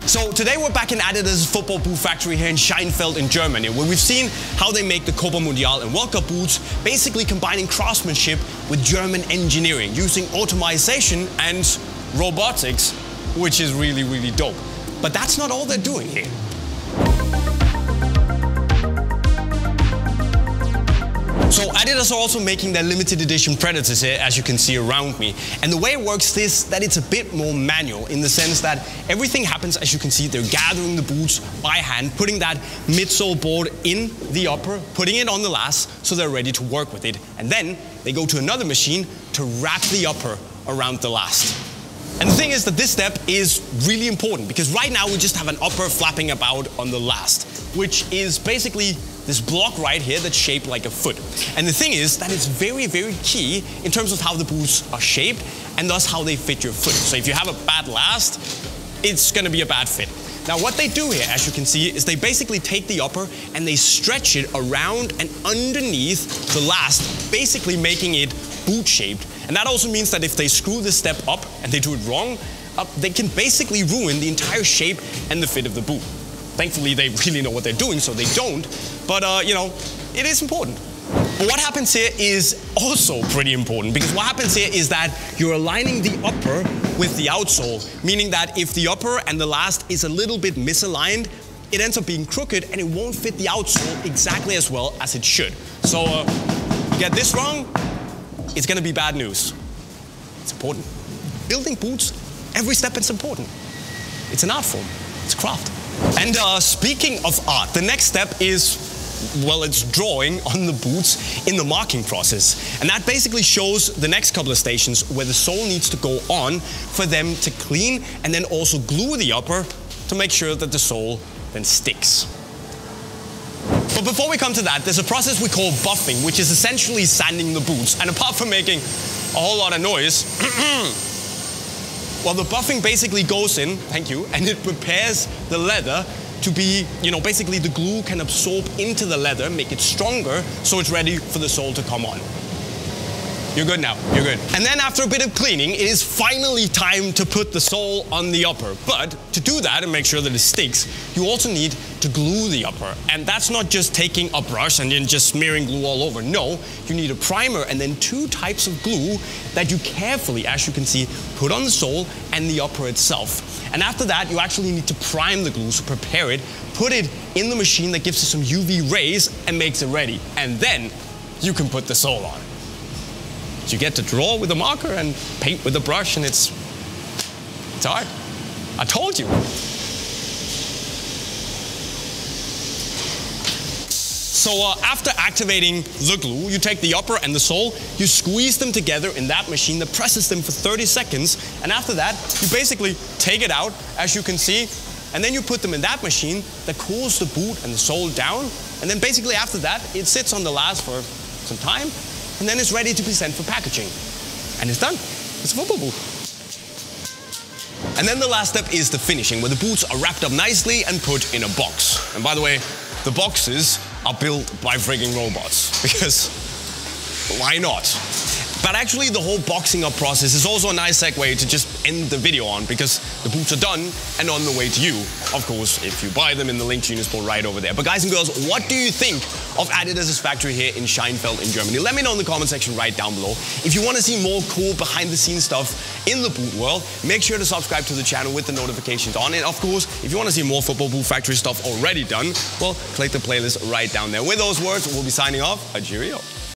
So today we're back in Adidas football boot factory here in Scheinfeld in Germany, where we've seen how they make the Copa Mundial and World Cup boots, basically combining craftsmanship with German engineering, using automation and robotics, which is really, really dope. But that's not all they're doing here. So Adidas are also making their limited edition Predators here, as you can see around me. And the way it works is that it's a bit more manual, in the sense that everything happens, as you can see, they're gathering the boots by hand, putting that midsole board in the upper, putting it on the last, so they're ready to work with it. And then they go to another machine to wrap the upper around the last. And the thing is that this step is really important, because right now we just have an upper flapping about on the last, which is basically this block right here that's shaped like a foot. And the thing is that it's very, very key in terms of how the boots are shaped and thus how they fit your foot. So if you have a bad last, it's gonna be a bad fit. Now what they do here, as you can see, is they basically take the upper and they stretch it around and underneath the last, basically making it boot shaped. And that also means that if they screw this step up and they do it wrong, they can basically ruin the entire shape and the fit of the boot. Thankfully, they really know what they're doing, so they don't. But, you know, it is important. But what happens here is also pretty important, because what happens here is that you're aligning the upper with the outsole, meaning that if the upper and the last is a little bit misaligned, it ends up being crooked and it won't fit the outsole exactly as well as it should. So, you get this wrong, it's gonna be bad news. It's important. Building boots, every step is important. It's an art form, it's a craft. And speaking of art, the next step is, well, it's drawing on the boots in the marking process. And that basically shows the next couple of stations where the sole needs to go on for them to clean and then also glue the upper to make sure that the sole then sticks. But before we come to that, there's a process we call buffing, which is essentially sanding the boots. And apart from making a whole lot of noise, well, the buffing basically goes in, thank you, and it prepares the leather to be, you know, basically the glue can absorb into the leather, make it stronger, so it's ready for the sole to come on. You're good now, you're good. And then after a bit of cleaning, it is finally time to put the sole on the upper. But to do that and make sure that it sticks, you also need to glue the upper. And that's not just taking a brush and then just smearing glue all over. No, you need a primer and then two types of glue that you carefully, as you can see, put on the sole and the upper itself. And after that, you actually need to prime the glue, so prepare it, put it in the machine that gives it some UV rays and makes it ready. And then you can put the sole on. You get to draw with a marker and paint with a brush, and it's art. I told you. So after activating the glue, you take the upper and the sole, you squeeze them together in that machine that presses them for 30 seconds, and after that, you basically take it out, as you can see, and then you put them in that machine that cools the boot and the sole down, and then basically after that, it sits on the last for some time, and then it's ready to be sent for packaging. And it's done. It's a football boot. And then the last step is the finishing, where the boots are wrapped up nicely and put in a box. And by the way, the boxes are built by frigging robots, because why not? But actually the whole boxing up process is also a nice segue to just end the video on, because the boots are done and on the way to you. Of course, if you buy them in the link to Unisport right over there. But guys and girls, what do you think of Adidas' factory here in Scheinfeld in Germany? Let me know in the comment section right down below. If you want to see more cool behind the scenes stuff in the boot world, make sure to subscribe to the channel with the notifications on. And of course, if you want to see more football boot factory stuff already done, well, click the playlist right down there. With those words, we'll be signing off. Cheerio.